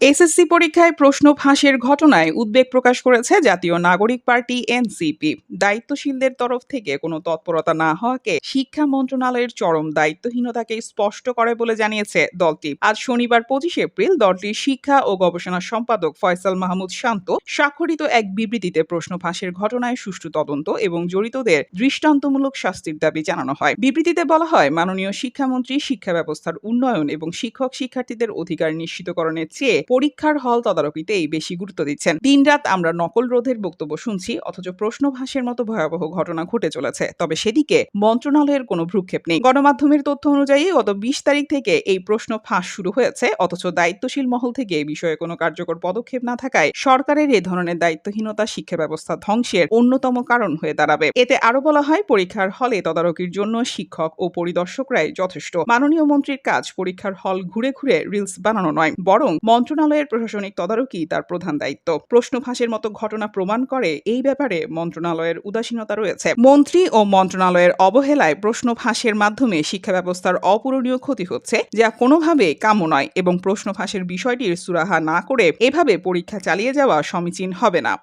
SSC পরীক্ষায় প্রশ্ন ফাঁসের ঘটনায় উদ্বেগ প্রকাশ করেছে জাতীয় নাগরিক পার্টি এনসিপি। দায়িত্বশীলদের তরফ থেকে কোনো তৎপরতা না হওয়াকে শিক্ষা মন্ত্রণালয়ের চরম দায়িত্বহীনতাকে স্পষ্ট করে বলে জানিয়েছে দলটি। আজ শনিবার 25 এপ্রিল দলটির শিক্ষা ও গবেষণা সম্পাদক ফয়সাল মাহমুদ শান্ত স্বাক্ষরিত এক বিবৃতিতে প্রশ্ন ফাঁসের ঘটনায় সুষ্ঠু তদন্ত এবং জড়িতদের দৃষ্টান্তমূলক শাস্তির দাবি জানানো হয়। বিবৃতিতে বলা হয়, মাননীয় শিক্ষামন্ত্রী শিক্ষা ব্যবস্থার উন্নয়ন এবং শিক্ষক শিক্ষার্থীদের অধিকার নিশ্চিতকরণের চেয়ে পরীক্ষার হল তদারকিতেই বেশি গুরুত্ব দিচ্ছেন। দিনরাত আমরা নকল রোধের বক্তব্য শুনছি, অথচ প্রশ্ন ফাঁসের মতো ভয়াবহ ঘটনা ঘটে চলেছে। তবে সেদিকে মন্ত্রণালয়ের কোনো ভ্রুক্ষেপ নেই। গণমাধ্যমের তথ্য অনুযায়ী গত 20 তারিখ থেকে এই প্রশ্ন ফাঁস শুরু হয়েছে, অথচ দায়িত্বশীল মহল থেকে এই বিষয়ে কোনো কার্যকর পদক্ষেপ না থাকায় সরকারের এ ধরনের দায়িত্বহীনতা শিক্ষা ব্যবস্থা ধ্বংসের অন্যতম কারণ হয়ে দাঁড়াবে। এতে আরো বলা হয়, পরীক্ষার হলে তদারকির জন্য শিক্ষক ও পরিদর্শকরাই যথেষ্ট। মাননীয় মন্ত্রীর কাজ পরীক্ষার হল ঘুরে ঘুরে রিলস বানানো নয়, বরং মন্ত্রণালয়ের প্রশাসনিক তদারকি তার প্রধান দায়িত্ব। প্রশ্ন ফাঁসের মতো ঘটনা প্রমাণ করে এই ব্যাপারে মন্ত্রণালয়ের উদাসীনতা রয়েছে। মন্ত্রী ও মন্ত্রণালয়ের অবহেলায় প্রশ্ন ফাঁসের মাধ্যমে শিক্ষা ব্যবস্থার অপূরণীয় ক্ষতি হচ্ছে, যা কোনোভাবে কাম্য নয়, এবং প্রশ্ন ফাঁসের বিষয়টির সুরাহা না করে এভাবে পরীক্ষা চালিয়ে যাওয়া সমীচীন হবে না।